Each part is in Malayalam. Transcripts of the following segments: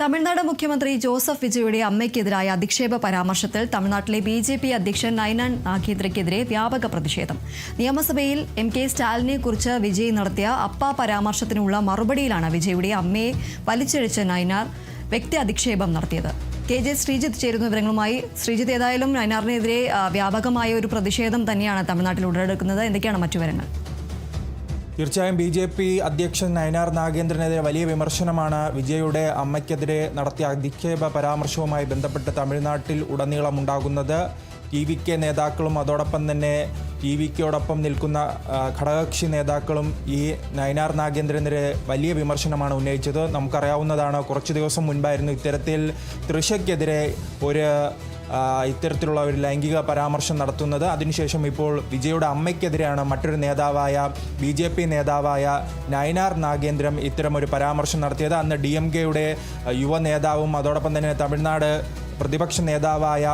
തമിഴ്നാട് മുഖ്യമന്ത്രി ജോസഫ് വിജയുടെ അമ്മയ്ക്കെതിരായ അധിക്ഷേപ പരാമർശത്തിൽ തമിഴ്നാട്ടിലെ BJP അധ്യക്ഷൻ നൈനാൻ നാഗേന്ദ്രയ്ക്കെതിരെ വ്യാപക പ്രതിഷേധം. നിയമസഭയിൽ MK സ്റ്റാലിനെ കുറിച്ച് വിജയ് നടത്തിയ അപ്പ പരാമർശത്തിനുള്ള മറുപടിയിലാണ് വിജയുടെ അമ്മയെ വലിച്ചിഴച്ച നൈനാർ വ്യക്തി അധിക്ഷേപം നടത്തിയത്. KJ ശ്രീജിത്ത് ചേരുന്ന വിവരങ്ങളുമായി. ശ്രീജിത്ത്, ഏതായാലും നൈനാറിനെതിരെ വ്യാപകമായ ഒരു പ്രതിഷേധം തന്നെയാണ് തമിഴ്നാട്ടിൽ ഉടലെടുക്കുന്നത്. എന്തൊക്കെയാണ് മറ്റു വിവരങ്ങൾ? തീർച്ചയായും BJP അധ്യക്ഷൻ നൈനാർ നാഗേന്ദ്രനെതിരെ വലിയ വിമർശനമാണ് വിജയുടെ അമ്മയ്ക്കെതിരെ നടത്തിയ അധിക്ഷേപ പരാമർശവുമായി ബന്ധപ്പെട്ട് തമിഴ്നാട്ടിൽ ഉടനീളം ഉണ്ടാകുന്നത്. TVK നേതാക്കളും അതോടൊപ്പം തന്നെ TVKയോടൊപ്പം നിൽക്കുന്ന ഘടകകക്ഷി നേതാക്കളും ഈ നൈനാർ നാഗേന്ദ്രനെതിരെ വലിയ വിമർശനമാണ് ഉന്നയിച്ചത്. നമുക്കറിയാവുന്നതാണ്, കുറച്ച് ദിവസം മുൻപായിരുന്നു ഇത്തരത്തിൽ തൃശയ്ക്കെതിരെ ഇത്തരത്തിലുള്ള ഒരു ലൈംഗിക പരാമർശം നടത്തുന്നത്. അതിനുശേഷം ഇപ്പോൾ വിജയുടെ അമ്മയ്ക്കെതിരെയാണ് മറ്റൊരു നേതാവായ BJP നേതാവായ നൈനാർ നാഗേന്ദ്രൻ ഇത്തരമൊരു പരാമർശം നടത്തിയത്. അന്ന് DMKയുടെ യുവ നേതാവും അതോടൊപ്പം തന്നെ തമിഴ്നാട് പ്രതിപക്ഷ നേതാവായ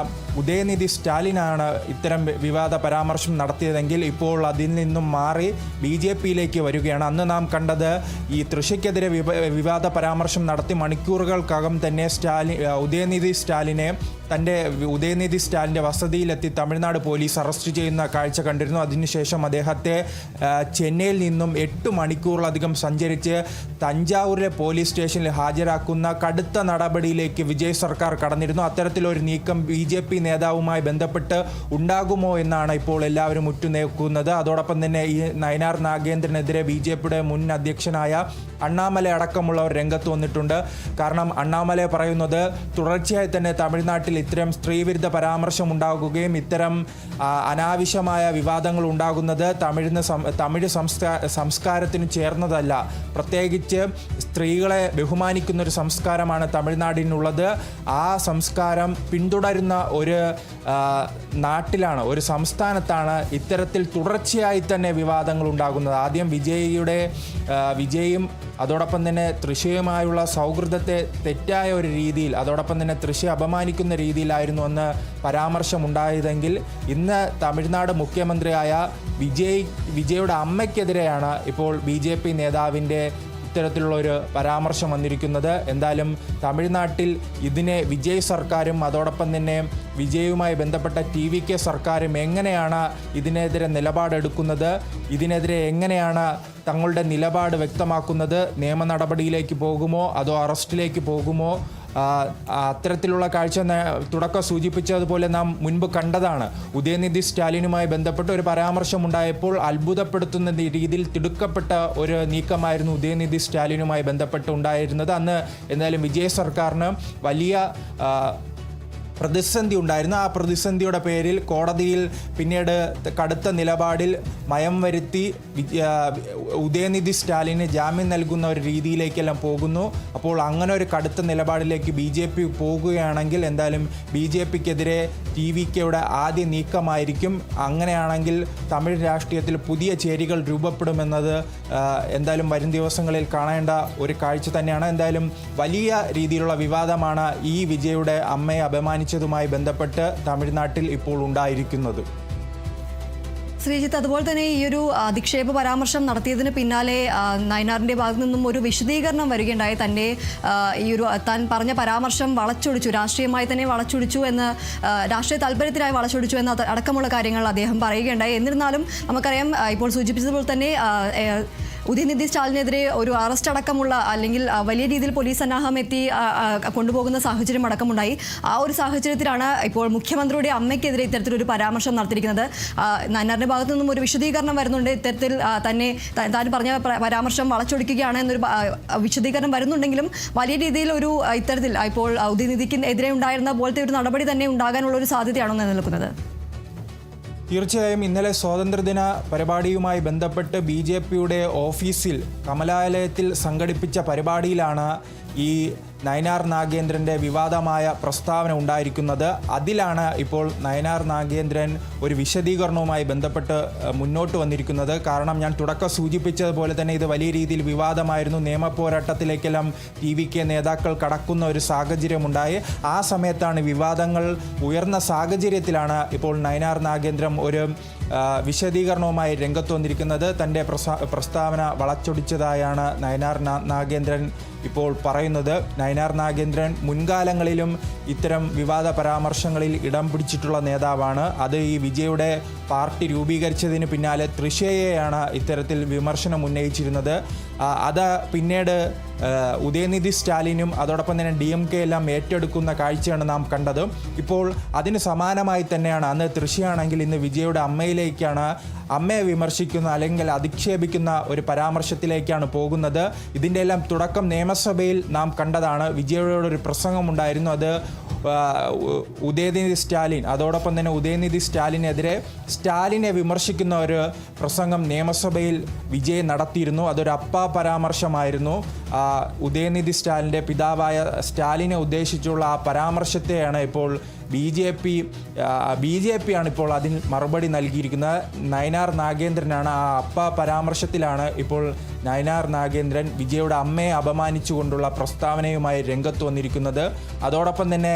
ഉദയനിധി സ്റ്റാലിനാണ് ഇത്തരം വിവാദ പരാമർശം നടത്തിയതെങ്കിൽ ഇപ്പോൾ അതിൽ നിന്നും മാറി BJPയിലേക്ക് വരികയാണ്. അന്ന് നാം കണ്ടത് ഈ തൃശയ്ക്കെതിരെ വിവാദ പരാമർശം നടത്തി മണിക്കൂറുകൾക്കകം തന്നെ ഉദയനിധി സ്റ്റാലിൻ്റെ വസതിയിലെത്തി തമിഴ്നാട് പോലീസ് അറസ്റ്റ് ചെയ്യുന്ന കാഴ്ച കണ്ടിരുന്നു. അതിനുശേഷം അദ്ദേഹത്തെ ചെന്നൈയിൽ നിന്നും 8 മണിക്കൂറിലധികം സഞ്ചരിച്ച് തഞ്ചാവൂരിലെ പോലീസ് സ്റ്റേഷനിൽ ഹാജരാക്കുന്ന കടുത്ത നടപടിയിലേക്ക് വിജയ് സർക്കാർ കടന്നിരുന്നു. അത്തരത്തിലൊരു നീക്കം BJP നേതാവുമായി ബന്ധപ്പെട്ട് ഉണ്ടാകുമോ എന്നാണ് ഇപ്പോൾ എല്ലാവരും ഉറ്റുനോക്കുന്നത്. അതോടൊപ്പം തന്നെ ഈ നൈനാർ നാഗേന്ദ്രനെതിരെ BJPയുടെ മുൻ അധ്യക്ഷനായ അണ്ണാമല അടക്കമുള്ളവർ രംഗത്ത് വന്നിട്ടുണ്ട്. കാരണം അണ്ണാമല പറയുന്നത് തുടർച്ചയായി തന്നെ തമിഴ്നാട്ടിൽ ഇത്തരം സ്ത്രീവിരുദ്ധ പരാമർശം ഉണ്ടാകുകയും ഇത്തരം അനാവശ്യമായ വിവാദങ്ങൾ ഉണ്ടാകുന്നത് തമിഴ് സംസ്കാരത്തിന് ചേർന്നതല്ല. പ്രത്യേകിച്ച് സ്ത്രീകളെ ബഹുമാനിക്കുന്നൊരു സംസ്കാരമാണ് തമിഴ്നാടിനുള്ളത്. ആ സംസ്കാരം പിന്തുടരുന്ന ഒരു നാട്ടിലാണ്, ഒരു സംസ്ഥാനത്താണ് ഇത്തരത്തിൽ തുടർച്ചയായി തന്നെ വിവാദങ്ങൾ ഉണ്ടാകുന്നത്. ആദ്യം വിജയും അതോടൊപ്പം തന്നെ തൃശയുമായുള്ള സൗഹൃദത്തെ തെറ്റായ ഒരു രീതിയിൽ, അതോടൊപ്പം തന്നെ തൃശയെ അപമാനിക്കുന്ന രീതിയിലായിരുന്നു അന്ന് പരാമർശമുണ്ടായതെങ്കിൽ ഇന്ന് തമിഴ്നാട് മുഖ്യമന്ത്രിയായ വിജയുടെ അമ്മയ്ക്കെതിരെയാണ് ഇപ്പോൾ BJP നേതാവിൻ്റെ ഇത്തരത്തിലുള്ള ഒരു പരാമർശം വന്നിരിക്കുന്നത്. എന്തായാലും തമിഴ്നാട്ടിൽ ഇതിനെ വിജയ് സർക്കാരും അതോടൊപ്പം തന്നെ വിജയുമായി ബന്ധപ്പെട്ട TVK സർക്കാരും എങ്ങനെയാണ് ഇതിനെതിരെ നിലപാടെടുക്കുന്നത്, ഇതിനെതിരെ എങ്ങനെയാണ് തങ്ങളുടെ നിലപാട് വ്യക്തമാക്കുന്നത്, നിയമ നടപടിയിലേക്ക് പോകുമോ അതോ അറസ്റ്റിലേക്ക് പോകുമോ? അത്തരത്തിലുള്ള കാഴ്ച തുടക്കം സൂചിപ്പിച്ചതുപോലെ നാം മുൻപ് കണ്ടതാണ്. ഉദയനിധി സ്റ്റാലിനുമായി ബന്ധപ്പെട്ട് ഒരു പരാമർശം ഉണ്ടായപ്പോൾ അത്ഭുതപ്പെടുത്തുന്ന രീതിയിൽ തിടുക്കപ്പെട്ട ഒരു നീക്കമായിരുന്നു ഉദയനിധി സ്റ്റാലിനുമായി ബന്ധപ്പെട്ട് ഉണ്ടായിരുന്നത്. അന്ന് എന്തായാലും വിജയ് സർക്കാരിന് വലിയ പ്രതിസന്ധി ഉണ്ടായിരുന്നു. ആ പ്രതിസന്ധിയുടെ പേരിൽ കോടതിയിൽ പിന്നീട് കടുത്ത നിലപാടിൽ മയം വരുത്തി ഉദയനിധി സ്റ്റാലിന് ജാമ്യം നൽകുന്ന ഒരു രീതിയിലേക്കെല്ലാം പോകുന്നു. അപ്പോൾ അങ്ങനെ ഒരു കടുത്ത നിലപാടിലേക്ക് BJP പോകുകയാണെങ്കിൽ എന്തായാലും BJPക്കെതിരെ TVKയുടെ ആദ്യ നീക്കമായിരിക്കും. അങ്ങനെയാണെങ്കിൽ തമിഴ് രാഷ്ട്രീയത്തിൽ പുതിയ ചേരികൾ രൂപപ്പെടുമെന്നത് എന്തായാലും വരും ദിവസങ്ങളിൽ കാണേണ്ട ഒരു കാഴ്ച തന്നെയാണ്. എന്തായാലും വലിയ രീതിയിലുള്ള വിവാദമാണ് ഈ വിജയുടെ അമ്മയെ അപമാനിച്ചതുമായി ബന്ധപ്പെട്ട് തമിഴ്നാട്ടിൽ ഇപ്പോൾ ഉണ്ടായിരിക്കുന്നത്. ശ്രീജിത്ത്, അതുപോലെ തന്നെ ഈ ഒരു അധിക്ഷേപ പരാമർശം നടത്തിയതിന് പിന്നാലെ നൈനാറിൻ്റെ ഭാഗത്തു നിന്നും ഒരു വിശദീകരണം വരികയുണ്ടായി. താൻ പറഞ്ഞ പരാമർശം വളച്ചൊടിച്ചു, രാഷ്ട്രീയമായി തന്നെ വളച്ചൊടിച്ചു എന്ന്, രാഷ്ട്രീയ താല്പര്യത്തിനായി വളച്ചൊടിച്ചു എന്ന അടക്കമുള്ള കാര്യങ്ങൾ അദ്ദേഹം പറയുകയുണ്ടായി. എന്നിരുന്നാലും നമുക്കറിയാം, ഇപ്പോൾ സൂചിപ്പിച്ചതുപോലെ തന്നെ ഉദയനിധി സ്റ്റാലിനെതിരെ ഒരു അറസ്റ്റ് അടക്കമുള്ള, അല്ലെങ്കിൽ വലിയ രീതിയിൽ പോലീസ് സന്നാഹം എത്തി കൊണ്ടുപോകുന്ന സാഹചര്യം അടക്കമുണ്ടായി. ആ ഒരു സാഹചര്യത്തിലാണ് ഇപ്പോൾ മുഖ്യമന്ത്രിയുടെ അമ്മയ്ക്കെതിരെ ഇത്തരത്തിലൊരു പരാമർശം നടത്തിയിരിക്കുന്നത്. നൈനാറിൻ്റെ ഭാഗത്തു നിന്നും ഒരു വിശദീകരണം വരുന്നുണ്ട്. ഇത്തരത്തിൽ താൻ പറഞ്ഞ പരാമർശം വളച്ചൊടിക്കുകയാണ് എന്നൊരു വിശദീകരണം വരുന്നുണ്ടെങ്കിലും വലിയ രീതിയിൽ ഇത്തരത്തിൽ ഇപ്പോൾ ഉദയനിധിക്ക് എതിരെ ഉണ്ടായിരുന്ന പോലത്തെ ഒരു നടപടി തന്നെ ഉണ്ടാകാനുള്ള ഒരു സാധ്യതയാണോ നിലനിൽക്കുന്നത്? തീർച്ചയായും ഇന്നലെ സ്വാതന്ത്ര്യദിന പരിപാടിയുമായി ബന്ധപ്പെട്ട് BJPയുടെ ഓഫീസിൽ കമലാലയത്തിൽ സംഘടിപ്പിച്ച പരിപാടിയിലാണ് ഈ നൈനാർ നാഗേന്ദ്രൻ്റെ വിവാദമായ പ്രസ്താവന ഉണ്ടായിരിക്കുന്നത്. അതിലാണ് ഇപ്പോൾ നൈനാർ നാഗേന്ദ്രൻ ഒരു വിശദീകരണവുമായി ബന്ധപ്പെട്ട് മുന്നോട്ട് വന്നിരിക്കുന്നത്. കാരണം ഞാൻ തുടക്കം സൂചിപ്പിച്ചതുപോലെ തന്നെ ഇത് വലിയ രീതിയിൽ വിവാദമായിരുന്നു. നിയമ പോരാട്ടത്തിലേക്കെല്ലാം TVK നേതാക്കൾ കടക്കുന്ന ഒരു സാഹചര്യമുണ്ടായി. ആ സമയത്താണ് വിവാദങ്ങൾ ഉയർന്ന സാഹചര്യത്തിലാണ് ഇപ്പോൾ നൈനാർ നാഗേന്ദ്രൻ ഒരു വിശദീകരണവുമായി രംഗത്ത് വന്നിരിക്കുന്നത്. തൻ്റെ പ്രസ്താവന വളച്ചൊടിച്ചതായാണ് നയനാർ നാഗേന്ദ്രൻ ഇപ്പോൾ പറയുന്നത്. നയനാർ നാഗേന്ദ്രൻ മുൻകാലങ്ങളിലും ഇത്തരം വിവാദ പരാമർശങ്ങളിൽ ഇടം പിടിച്ചിട്ടുള്ള നേതാവാണ്. അത് ഈ വിജയുടെ പാർട്ടി രൂപീകരിച്ചതിന് പിന്നാലെ തൃശയെയാണ് ഇത്തരത്തിൽ വിമർശനം ഉന്നയിച്ചിരുന്നത്. അത് പിന്നീട് ഉദയനിധി സ്റ്റാലിനും അതോടൊപ്പം തന്നെ DMK എല്ലാം ഏറ്റെടുക്കുന്ന കാഴ്ചയാണ് നാം കണ്ടത്. ഇപ്പോൾ അതിന് സമാനമായി തന്നെയാണ് അന്ന് തൃശയാണെങ്കിൽ ഇന്ന് വിജയുടെ അമ്മയിലേക്കാണ്, അമ്മയെ വിമർശിക്കുന്ന അല്ലെങ്കിൽ അധിക്ഷേപിക്കുന്ന ഒരു പരാമർശത്തിലേക്കാണ് പോകുന്നത്. ഇതിൻ്റെ എല്ലാം തുടക്കം നിയമസഭയിൽ നാം കണ്ടതാണ്. വിജയോടൊരു പ്രസംഗമുണ്ടായിരുന്നു. അത് ഉദയനിധി സ്റ്റാലിൻ, അതോടൊപ്പം തന്നെ ഉദയനിധി സ്റ്റാലിനെതിരെ സ്റ്റാലിനെ വിമർശിക്കുന്ന ഒരു പ്രസംഗം നിയമസഭയിൽ വിജയ് നടത്തിയിരുന്നു. അതൊരു പരാമർശമായിരുന്നു. ഉദയനിധി സ്റ്റാലിൻ്റെ പിതാവായ സ്റ്റാലിനെ ഉദ്ദേശിച്ചുള്ള ആ പരാമർശത്തെയാണ് ഇപ്പോൾ ബി ജെ പി ആണ് ഇപ്പോൾ അതിന് മറുപടി നൽകിയിരിക്കുന്നത്. നയനാർ നാഗേന്ദ്രനാണ് ആ പരാമർശത്തിലാണ് ഇപ്പോൾ നയനാർ നാഗേന്ദ്രൻ വിജയുടെ അമ്മയെ അപമാനിച്ചുകൊണ്ടുള്ള പ്രസ്താവനയുമായി രംഗത്ത് വന്നിരിക്കുന്നത്. അതോടൊപ്പം തന്നെ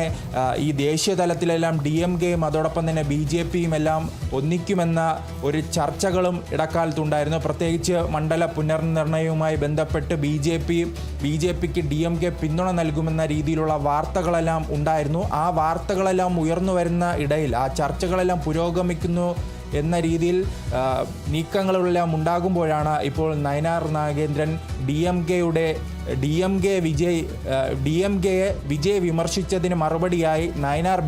ഈ ദേശീയ തലത്തിലെല്ലാം DMKയും അതോടൊപ്പം തന്നെ BJPയും എല്ലാം ഒന്നിക്കുമെന്ന ഒരു ചർച്ചകളും ഇടക്കാലത്തുണ്ടായിരുന്നു. പ്രത്യേകിച്ച് മണ്ഡല പുനർനിർണയവുമായി ബന്ധപ്പെട്ട് BJPക്ക് DMK പിന്തുണ നൽകുമെന്ന രീതിയിലുള്ള വാർത്തകളെല്ലാം ഉണ്ടായിരുന്നു. ആ വാർത്തകളെല്ലാം ഉയർന്നു വരുന്ന ഇടയിൽ ആ ചർച്ചകളെല്ലാം പുരോഗമിക്കുന്നു എന്ന രീതിയിൽ നീക്കങ്ങളെല്ലാം ഉണ്ടാകുമ്പോഴാണ് ഇപ്പോൾ നയനാർ നാഗേന്ദ്രൻ DMKയെ വിജയ് വിമർശിച്ചതിന് മറുപടിയായി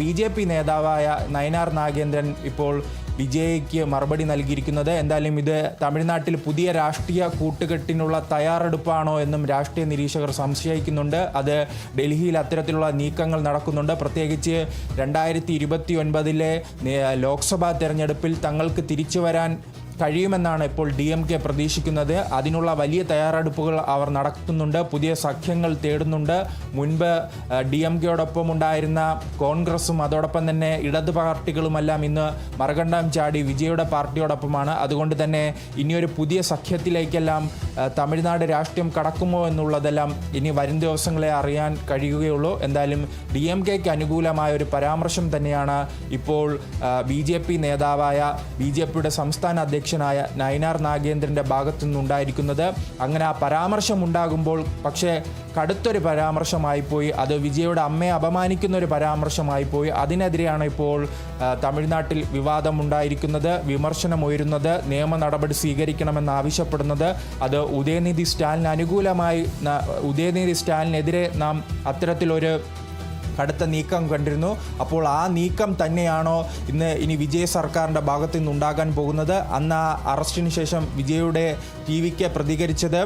BJP നേതാവായ നയനാർ നാഗേന്ദ്രൻ ഇപ്പോൾ വിജയ്ക്ക് മറുപടി നൽകിയിരിക്കുന്നത്. എന്തായാലും ഇത് തമിഴ്നാട്ടിൽ പുതിയ രാഷ്ട്രീയ കൂട്ടുകെട്ടിനുള്ള തയ്യാറെടുപ്പാണോ എന്നും രാഷ്ട്രീയ നിരീക്ഷകർ സംശയിക്കുന്നുണ്ട്. അത് ഡൽഹിയിൽ അത്തരത്തിലുള്ള നീക്കങ്ങൾ നടക്കുന്നുണ്ട്. പ്രത്യേകിച്ച് 2029 ലോക്സഭാ തെരഞ്ഞെടുപ്പിൽ തങ്ങൾക്ക് തിരിച്ചു വരാൻ കഴിയുമെന്നാണ് ഇപ്പോൾ DMK പ്രതീക്ഷിക്കുന്നത്. അതിനുള്ള വലിയ തയ്യാറെടുപ്പുകൾ അവർ നടത്തുന്നുണ്ട്. പുതിയ സഖ്യങ്ങൾ തേടുന്നുണ്ട്. മുൻപ് DMKയോടൊപ്പം ഉണ്ടായിരുന്ന കോൺഗ്രസും അതോടൊപ്പം തന്നെ ഇടത് പാർട്ടികളുമെല്ലാം ഇന്ന് മറുകണ്ഠം ചാടി വിജയുടെ പാർട്ടിയോടൊപ്പമാണ്. അതുകൊണ്ട് തന്നെ ഇനിയൊരു പുതിയ സഖ്യത്തിലേക്കെല്ലാം തമിഴ്നാട് രാഷ്ട്രീയം കടക്കുമോ എന്നുള്ളതെല്ലാം ഇനി വരും ദിവസങ്ങളെ അറിയാൻ കഴിയുകയുള്ളൂ. എന്തായാലും DMKയ്ക്ക് അനുകൂലമായ ഒരു പരാമർശം തന്നെയാണ് ഇപ്പോൾ BJP നേതാവായ BJPയുടെ സംസ്ഥാന അധ്യക്ഷനായ നയനാർ നാഗേന്ദ്രൻ്റെ ഭാഗത്തു നിന്നുണ്ടായിരിക്കുന്നത്. അങ്ങനെ ആ പരാമർശം ഉണ്ടാകുമ്പോൾ പക്ഷേ കടുത്തൊരു പരാമർശമായിപ്പോയി, അത് വിജയുടെ അമ്മയെ അപമാനിക്കുന്ന ഒരു പരാമർശമായിപ്പോയി. അതിനെതിരെയാണ് ഇപ്പോൾ തമിഴ്നാട്ടിൽ വിവാദമുണ്ടായിരിക്കുന്നത്, വിമർശനം ഉയരുന്നത്, നിയമ നടപടി സ്വീകരിക്കണമെന്ന് ആവശ്യപ്പെടുന്നത്. അത് ഉദയനിധി സ്റ്റാലിനെതിരെ നാം അത്തരത്തിലൊരു കടുത്ത നീക്കം കണ്ടിരുന്നു. അപ്പോൾ ആ നീക്കം തന്നെയാണോ ഇനി വിജയ് സർക്കാരിൻ്റെ ഭാഗത്തു നിന്നുണ്ടാകാൻ പോകുന്നത്? അന്ന് ആ അറസ്റ്റിന് ശേഷം വിജയുടെ TVക്ക് പ്രതികരിച്ചത്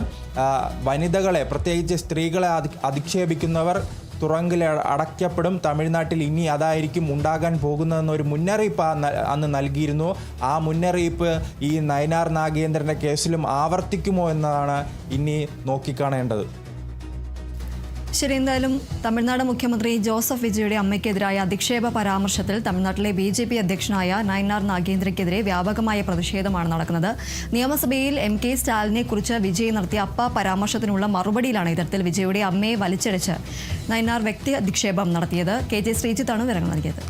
വനിതകളെ, പ്രത്യേകിച്ച് സ്ത്രീകളെ അധിക്ഷേപിക്കുന്നവർ തുറങ്കിൽ അടയ്ക്കപ്പെടും, തമിഴ്നാട്ടിൽ ഇനി അതായിരിക്കും ഉണ്ടാകാൻ പോകുന്നതെന്നൊരു മുന്നറിയിപ്പ് അന്ന് നൽകിയിരുന്നു. ആ മുന്നറിയിപ്പ് ഈ നയനാർ നാഗേന്ദ്രൻ്റെ കേസിലും ആവർത്തിക്കുമോ എന്നതാണ് ഇനി നോക്കിക്കാണേണ്ടത്. ശരി, എന്തായാലും തമിഴ്നാട് മുഖ്യമന്ത്രി ജോസഫ് വിജയുടെ അമ്മയ്ക്കെതിരായ അധിക്ഷേപ പരാമർശത്തിൽ തമിഴ്നാട്ടിലെ BJP അധ്യക്ഷനായ നയനാർ നാഗേന്ദ്രയ്ക്കെതിരെ വ്യാപകമായ പ്രതിഷേധമാണ് നടക്കുന്നത്. നിയമസഭയിൽ MK സ്റ്റാലിനെ കുറിച്ച് വിജയ് നടത്തിയ പരാമർശത്തിനുള്ള മറുപടിയിലാണ് ഇത്തരത്തിൽ വിജയുടെ അമ്മയെ വലിച്ചടിച്ച് നയനാർ വ്യക്തി അധിക്ഷേപം നടത്തിയത്. KJ ശ്രീജിത്താണ് വിവരങ്ങൾ നൽകിയത്.